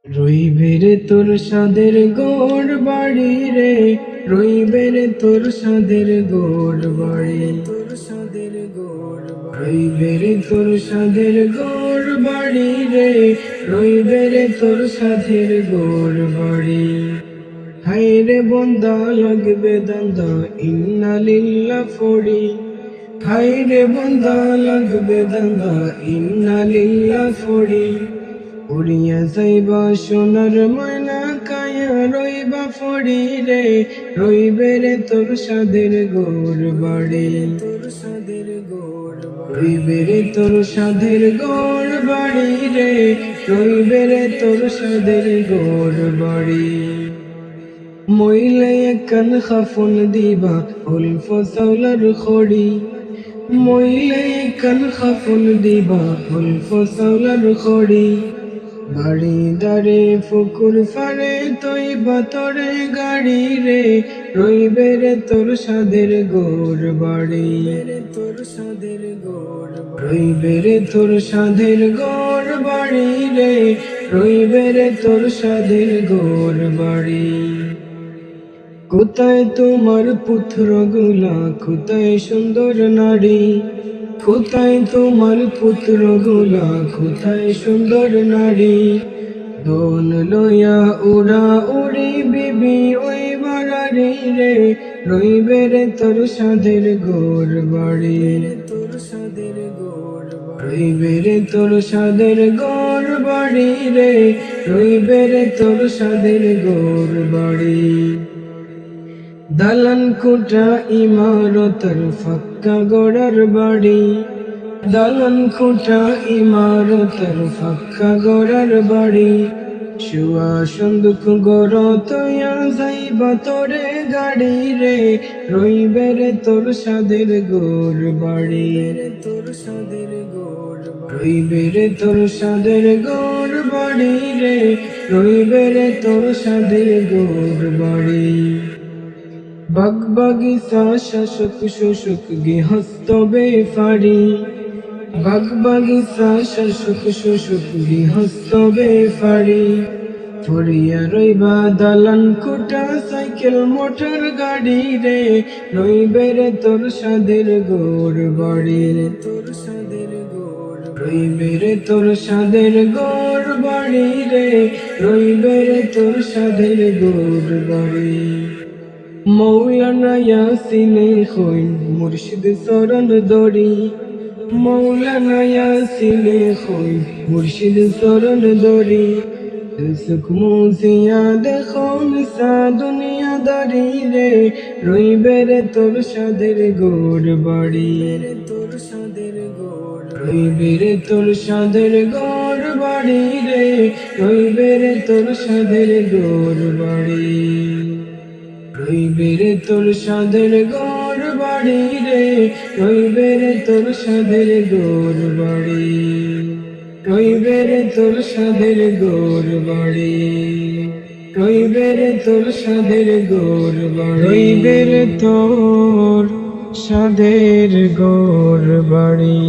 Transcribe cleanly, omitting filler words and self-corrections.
রইবে রে তোর সাদের গোড় বাড়ি রে, রইবে রে তোর সাদের গোড় বাড়ি, রইবে রে তোর সাদের গোড় বাড়ি রে, রইবে রে তোর সাদের গোড় বাড়ি। হায় রে বন্দা লাগবে দান্দা ইন্না লিল্লাহ ফড়ি, হায় রে বন্দা লাগবে দান্দা ইন্না লিল্লাহ ফড়ি। উড়িয়া যাইবা সোনার ময়না কায়া রইবা ফড়ি রে, রইবে রে তোর সাদের গোড় বাড়ি, রইবে রে তোর সাদের গোড় বাড়ি রে, রইবে রে তোর সাদের গোড় বাড়ি। মইলে কান খাফন দিবা উলফ সাউলার খড়ি, মইলে কান খাফন দিবা উলফ সাউলার খড়ি। বাড়ি দারে ফুকুর ফারে তৈবা তোরে গাড়ি রে, রইবে রে তোর সাদের গোড় বাড়ি, রইবে রে তোর সাদের গোড় বাড়ি রে, রইবে রে তোর সাদের গোড় বাড়ি। কোথায় তোমার পুত্র গুলা, কোথায় সুন্দর নারী, কোথায় তোমার পুত্র গুলা, কোথায় সুন্দর নারী। দোন লইয়া উড়া উড়ি বিবি ওই বাড়ি রে, রইবে রে তোর সাদের গোড় বাড়ি, রইবে রে তোর সাদের গোড় বাড়ি রে, রইবে রে তোর সাদের গোড় বাড়ি। দালান কোঠা ইমারতের ফাক্কা গড়ার বাড়ি, দালান কোঠা ইমারতের ফাক্কা গড়ার বাড়ি। শুয়া সন্দুক গড় তৈয়া যাইবা তোরে গাড়ি রে, রইবে রে তোর সাদের গোড় বাড়ি, রইবে রে তোর সাদের গোড় বাড়ি রে, রইবে রে তোর সাদের গোড় বাড়ি। বাগ বাগিচা শাসক শোষক গৃহস্থ বেফারি, বাগ বাগিচা শাসক শোষক গৃহস্থ বেফারি। ফরিয়া রইবা দালান কোঠা সাইকেল মোটর গাড়ি রে, রইবে রে তোর সাদের গোড় বাড়ি, রইবে রে তোর সাদের গোড় বাড়ি রে, রইবে রে তোর সাদের গোড় বাড়ি। মৌলানা ইয়াসিনে খৈন মুর্শিদ চরণ দড়ি, মৌলানা ইয়াসিনে খৈন মুর্শিদ চরণ দড়ি। সুখ মুজিয়া দেখো মিশা দুনিয়া দারি রে, রইবে রে তোর সাদের গোড় বাড়ি, রইবে রে তোর সাদের গোড় বাড়ি রে, রইবে রে তোর সাদের গোড় বাড়ি, রইবে রে তোর সাদের গোড় বাড়ি রে, রইবে রে তোর সাদের গোড় বাড়ি, রইবে রে তোর সাদের গোড় বাড়ি, রইবে রে তোর সাদের গোড় বাড়ি, রইবে রে তোর সাদের গোড় বাড়ি।